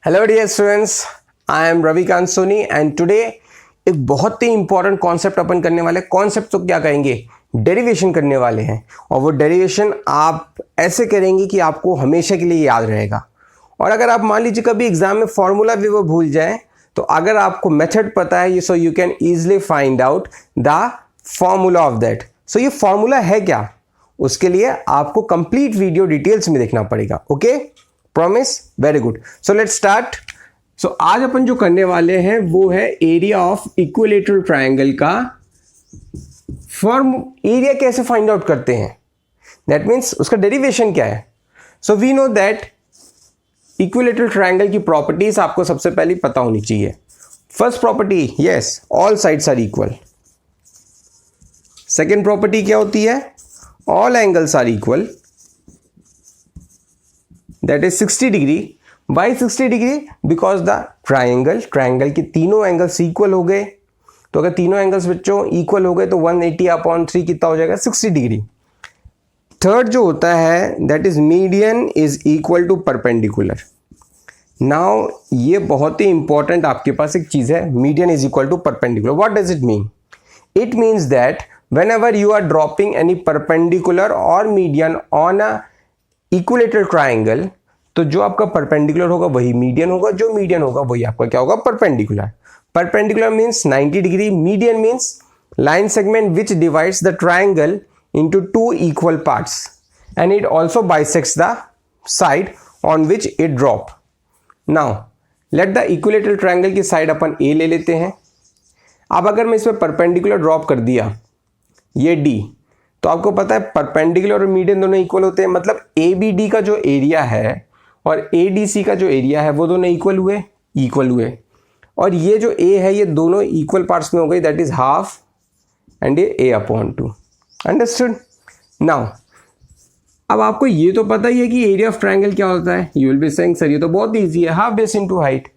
Hello dear students, I am Ravikant Soni and today एक बहुत ही इंपॉर्टेंट कॉन्सेप्ट अपन करने वाले। कॉन्सेप्ट तो क्या कहेंगे, डेरिवेशन करने वाले हैं। और वो डेरिवेशन आप ऐसे करेंगे कि आपको हमेशा के लिए याद रहेगा। और अगर आप मान लीजिए कभी एग्जाम में फॉर्मूला भी वो भूल जाए, तो अगर आपको मेथड पता है so you can easily find out the formula of that. So ये फॉर्मूला है क्या, उसके लिए आपको कंप्लीट वीडियो डिटेल्स में देखना पड़ेगा। Okay, promise? Very good. So let's start. So आज अपन जो करने वाले हैं वो है एरिया ऑफ इक्विलेटरल ट्रायंगल का फॉर्म। एरिया कैसे फाइंड आउट करते हैं, दैट मीन्स उसका डेरिवेशन क्या है। So we know that equilateral triangle की प्रॉपर्टीज आपको सबसे पहले पता होनी चाहिए। First property, yes, all sides are equal. Second property क्या होती है, all angles are equal, that is 60 degree. By 60 degree because the triangle के तीनों एंगल्स इक्वल हो गए। तो अगर तीनों एंगल्स बच्चों इक्वल हो गए तो 180/3 कितना हो जाएगा, 60 डिग्री। थर्ड जो होता है that is median is equal to perpendicular. Now ये बहुत ही इंपॉर्टेंट आपके पास एक चीज है, median is equal to perpendicular. What does it mean? It means that whenever you are dropping any perpendicular or median on a equilateral triangle, तो जो आपका परपेंडिकुलर होगा वही मीडियन होगा, जो मीडियन होगा वही आपका क्या होगा, perpendicular. Perpendicular means 90 degree, median means line segment which divides the triangle into two equal parts and it also bisects the side on which it drop. Now let the equilateral triangle की side अपन ए ले लेते हैं। अब अगर मैं इसमें perpendicular drop कर दिया ये डी, तो आपको पता है परपेंडिकुलर और मीडियन दोनों इक्वल होते हैं, मतलब ए बी डी का जो एरिया है और ए डी सी का जो एरिया है वो दोनों इक्वल हुए। और ये जो ए है ये दोनों इक्वल पार्ट्स में हो गई, दैट इज हाफ एंड ये A/2। अंडरस्टूड? नाउ अब आपको ये तो पता ही है कि एरिया ऑफ ट्राइंगल क्या होता है। You will be saying sir ये तो बहुत ईजी है, हाफ बेस इनटू हाइट।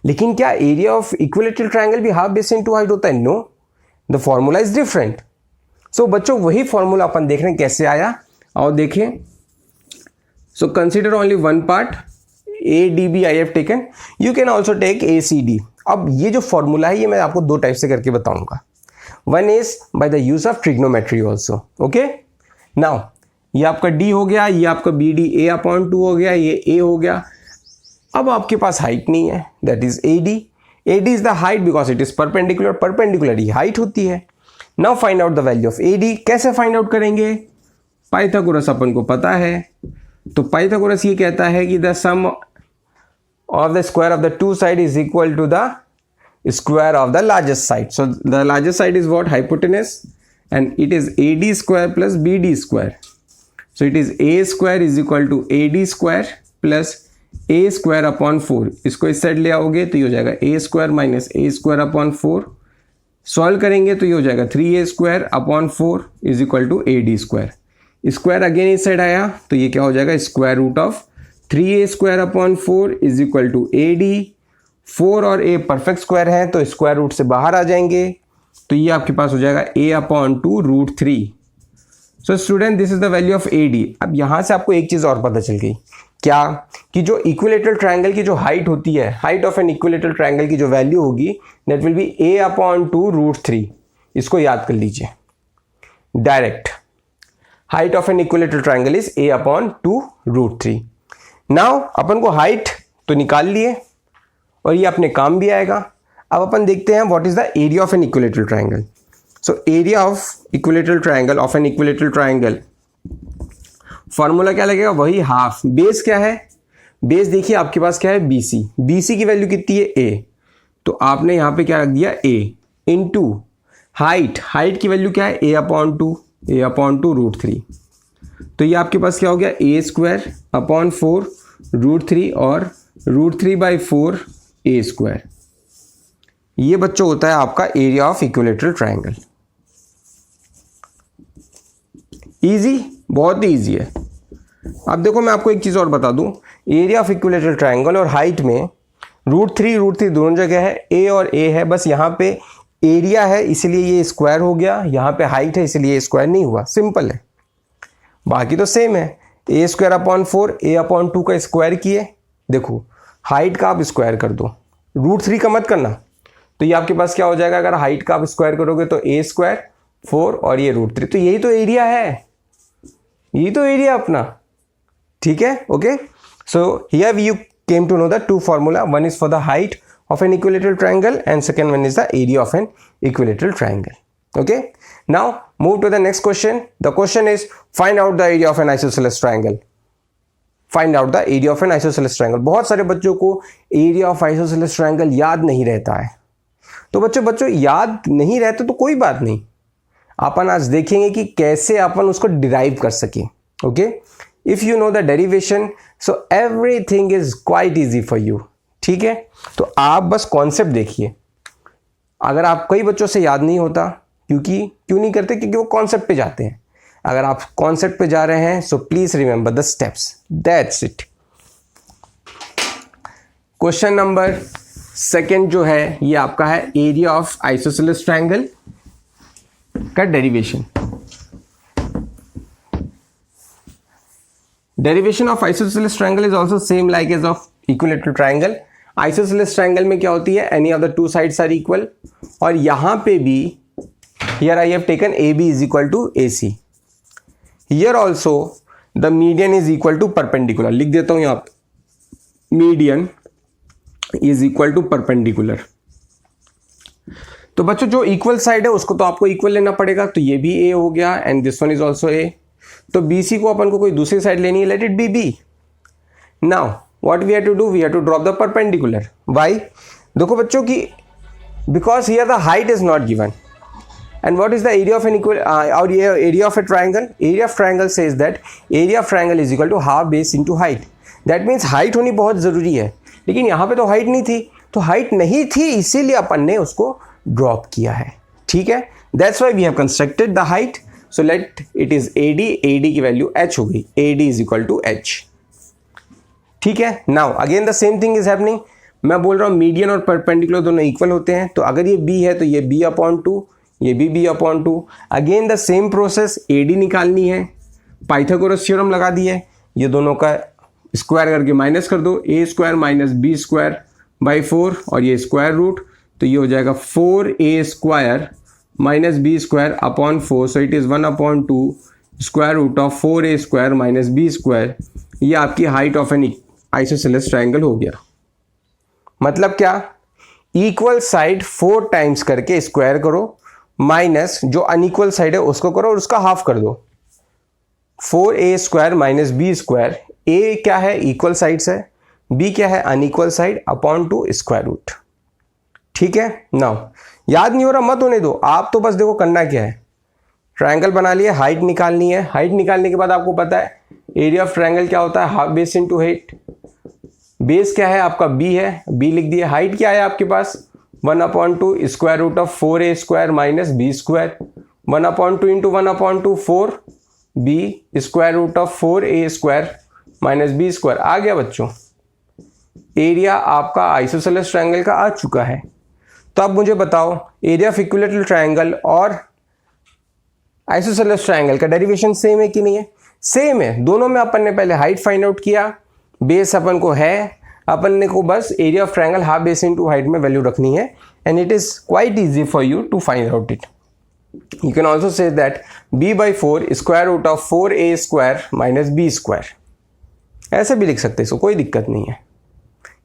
लेकिन क्या एरिया ऑफ इक्विलेटरल ट्राइंगल भी हाफ बेस इनटू हाइट होता है? No, the formula is different. So बच्चों वही फॉर्मूला अपन देख रहे हैं कैसे आया, और देखें। So consider only one part, A D B I have taken, you can also take A C D. अब ये जो फॉर्मूला है ये मैं आपको दो टाइप से करके बताऊंगा। One is by the use of trigonometry also. Okay, now ये आपका डी हो गया, ये आपका बी डी A/2 हो गया, ये ए हो गया। अब आपके पास हाइट नहीं है, that is A D. A D is the height because it is perpendicular, perpendicular ही हाइट होती है। Now find out the value of A D. कैसे फाइंड आउट करेंगे? पाइथागोरस अपन को पता है, तो पाइथागोरस ये कहता है कि the sum of the square of the two side is equal to the square of the largest side. So the largest side is what, hypotenuse, and it is A D square plus B D square. So it is A square is equal to A D square plus A square upon 4। इसको इस side ले आओगे तो ये हो जाएगा A square minus A square upon 4। Solve करेंगे तो ये हो जाएगा 3a square upon 4 is equal to A D square. Square again इस साइड आया तो ये क्या हो जाएगा, square root of 3a square upon 4 is equal to A D. 4 और a परफेक्ट स्क्वायर है तो स्क्वायर रूट से बाहर आ जाएंगे, तो ये आपके पास हो जाएगा a/2√3। So student this is the value of A D. अब यहाँ से आपको एक चीज़ और पता चल गई, क्या कि जो इक्विलेटरल ट्रायंगल की जो हाइट होती है, height of an equilateral triangle की जो वैल्यू होगी दैट विल बी A/2√3। इसको याद कर लीजिए direct. Height of an equilateral triangle is A/2√3। Now अपन को हाइट तो निकाल लिए और ये अपने काम भी आएगा। अब अपन देखते हैं what is the area of an equilateral triangle. So area of equilateral triangle of an equilateral triangle, formula क्या लगेगा, वही हाफ। बेस क्या है, बेस देखिए आपके पास क्या है, BC। BC की वैल्यू कितनी है, A, तो आपने यहाँ पे क्या रख दिया, A इनटू हाइट। हाइट की वैल्यू क्या है, A/2√3। तो ये आपके पास क्या हो गया, A स्क्वायर अपॉन 4√3 और √3/4 A स्क्वायर। ये बच्चों होता है आपका area of equilateral triangle. Easy, बहुत ही ईजी है। अब देखो मैं आपको एक चीज़ और बता दूं, एरिया ऑफ इक्विलेटरल ट्रायंगल और हाइट में √3 दोनों जगह है, ए और ए है। बस यहाँ पे एरिया है इसलिए ये स्क्वायर हो गया, यहाँ पे हाइट है इसलिए ये स्क्वायर नहीं हुआ, सिंपल है। बाकी तो सेम है, A² अपॉन 4 A/2 का स्क्वायर किए, देखो हाइट का आप स्क्वायर कर दो, √3 का मत करना। तो ये आपके पास क्या हो जाएगा, अगर हाइट का आप स्क्वायर करोगे तो a स्क्वायर 4 और ये √3, तो यही तो एरिया है, यही तो एरिया अपना, ठीक है। Okay, so here you came to know the two formula, one is for the height of an equilateral triangle and second one is the area of an equilateral triangle. Okay, now move to the next question. The question is find out the area of an isosceles triangle. Find out the area of an isosceles triangle. बहुत सारे बच्चों को area of isosceles triangle याद नहीं रहता है। तो बच्चों याद नहीं रहते तो कोई बात नहीं, अपन आज देखेंगे कि कैसे अपन उसको डिराइव कर सके। Okay, if you know the derivation so everything is quite easy for you, ठीक है। तो आप बस कॉन्सेप्ट देखिए, अगर आप कई बच्चों से याद नहीं होता, क्यों नहीं करते, क्योंकि वो कॉन्सेप्ट पे जाते हैं। अगर आप कॉन्सेप्ट पे जा रहे हैं so please remember the steps, that's it. Question number second जो है ये आपका है एरिया ऑफ आइसोसेलेस ट्रायंगल का derivation. Derivation of isosceles triangle is also same like as of equilateral triangle. Isosceles triangle में क्या होती है, any of the two sides are equal, और यहां पे भी here I have taken A B is equal to A C. Here also the median is equal to perpendicular, लिख देता हूं यहां पे median is equal to perpendicular. तो बच्चों जो इक्वल साइड है उसको तो आपको इक्वल लेना पड़ेगा, तो ये भी ए हो गया and this one is also a. तो बी सी को अपन को कोई दूसरी साइड लेनी है, let it be B. Now what we have to do, we have to drop the perpendicular. Why? देखो बच्चों की because here the height is not given, and what is the area of an equal or area of a triangle? Area of triangle says that area of triangle is equal to half base into height. That means height होनी बहुत ज़रूरी है, लेकिन यहाँ पे तो height नहीं थी, तो height नहीं थी इसीलिए अपन ने उसको drop किया है, ठीक है। That's why we have constructed the height. So let it is AD, AD की वैल्यू h हो गई, AD is equal to h, ठीक है। Now again the same thing is happening, मैं बोल रहा हूँ मीडियन और परपेंडिकुलर दोनों इक्वल होते हैं, तो अगर ये b है तो ये b/2, ये भी b/2। Again the same process, AD निकालनी है, पाइथागोरस थ्योरम लगा दी है, ये दोनों का स्क्वायर करके माइनस कर दो, a square minus b square by 4 और ये स्क्वायर रूट, तो ये हो जाएगा 4a square minus b square upon 4, so it is 1/2 square root of 4a square minus b square. ये आपकी height of an isosceles triangle हो गया। मतलब क्या, इक्वल साइड 4 टाइम्स करके स्क्वायर करो, माइनस जो अनइक्वल साइड है उसको करो और उसका हाफ कर दो। 4a square minus b square, a क्या है इक्वल साइड्स है, b क्या है unequal side, upon 2 square root, ठीक है। नाउ याद नहीं हो रहा मत होने दो, आप तो बस देखो करना क्या है, ट्रायंगल बना लिया, हाइट निकालनी है, हाइट निकालने के बाद आपको पता है एरिया ऑफ ट्रायंगल क्या होता है, half base into height. Base क्या है आपका b है, b लिख दिया। हाइट क्या है आपके पास 1/2 square root of 4a square minus b square, 1/2 into 1/2 4b square root of 4a square minus b square. आ गया बच्चों, एरिया आपका आइसोसेलेस ट्रायंगल का आ चुका है। तो अब मुझे बताओ एरिया ऑफ इक्विलैटरल ट्रायंगल और आइसोसेलेस ट्रायंगल का डेरिवेशन सेम है कि नहीं है? सेम है। दोनों में अपन ने पहले हाइट फाइंड आउट किया, बेस अपन को है, अपन ने को बस area of triangle half base into height में वैल्यू रखनी है, and it is quite easy for you to find out it. You can also say that b/4 square root of 4a square minus b square, ऐसे भी लिख सकते हैं, इसको कोई दिक्कत नहीं है,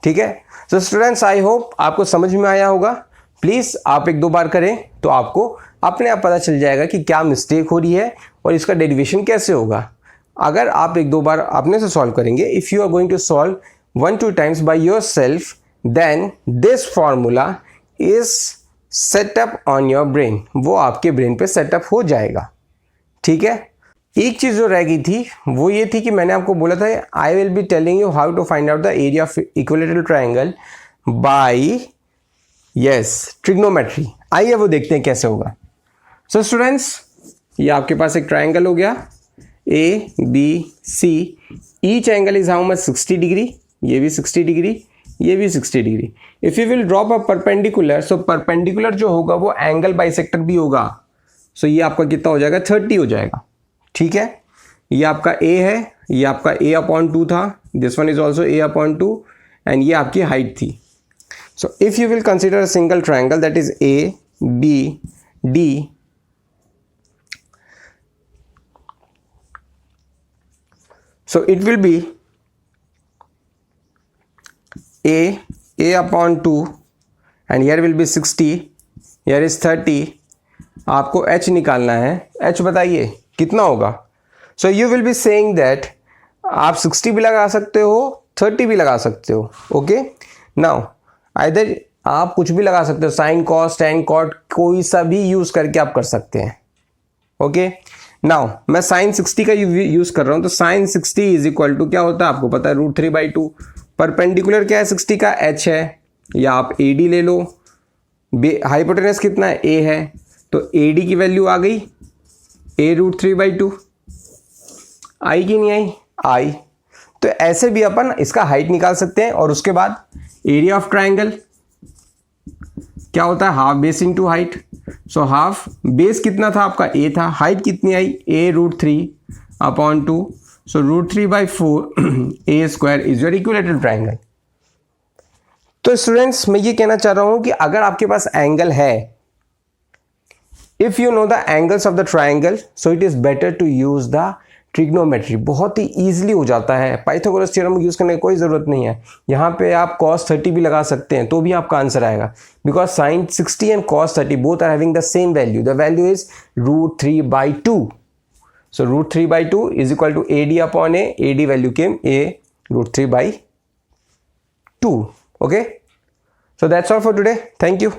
ठीक है। सो स्टूडेंट्स आई होप आपको समझ में आया होगा। प्लीज़ आप 1-2 बार करें तो आपको अपने आप पता चल जाएगा कि क्या मिस्टेक हो रही है और इसका डेरिवेशन कैसे होगा। अगर आप 1-2 बार अपने से सॉल्व करेंगे, if you are going to solve 1-2 times by yourself, then this formula is set up on your brain, वो आपके ब्रेन पे सेटअप हो जाएगा, ठीक है। एक चीज़ जो रह गई थी वो ये थी कि मैंने आपको बोला था I will be telling you how to find out the area of equilateral triangle by trigonometry. आइए वो देखते हैं कैसे होगा। सो स्टूडेंट्स, ये आपके पास एक ट्रायंगल हो गया ABC, each angle is how much 60 degree, ये भी 60 डिग्री, ये भी 60 degree. If you will drop a perpendicular, so perpendicular जो होगा वो एंगल बाइसेक्टर भी होगा, सो ये आपका कितना हो जाएगा 30 हो जाएगा, ठीक है। ये आपका A है, ये आपका A/2 था, this one is also A/2 and ये आपकी हाइट थी. So if you will consider a single triangle that is A B D, so it will be a upon 2 and here will be 60, here is 30. आपको h निकालना है. h बताइए कितना होगा. so you will be saying that आप 60 भी लगा सकते हो, 30 भी लगा सकते हो. ओके, नाउ आइदर आप कुछ भी लगा सकते हो, साइन कॉस टेन कॉट, कोई सा भी यूज करके आप कर सकते हैं. ओके, नाउ मैं साइन 60 का यूज कर रहा हूं, तो साइन 60 इज इक्वल टू क्या होता है आपको पता है, √3/2. परपेंडिकुलर क्या है 60 का, h है, या आप AD ले लो. हाइपोटेनस कितना है, a है, तो AD की वैल्यू आ गई a√3/2. आई की नहीं आई, आई. तो ऐसे भी अपन इसका हाइट निकाल सकते हैं. और उसके बाद एरिया ऑफ ट्राइंगल क्या होता है, half base into height. So half base कितना था आपका, a था, हाइट कितनी आई, a√3/2. So √3/4 a² is your equilateral triangle. तो स्टूडेंट्स मैं ये कहना चाह रहा हूं कि अगर आपके पास एंगल है, if you know the angles of the triangle, so it is better to use the trigonometry. बहुत ही ईजिली हो जाता है, पाइथागोरस थ्योरम यूज करने की कोई ज़रूरत नहीं है. यहाँ पे आप cos 30 भी लगा सकते हैं तो भी आपका आंसर आएगा, because sine 60 and cos 30 both are having the same value. The value is √3/2. So √3/2 is equal to AD upon A. AD value came a√3/2. Okay, so that's all for today. Thank you.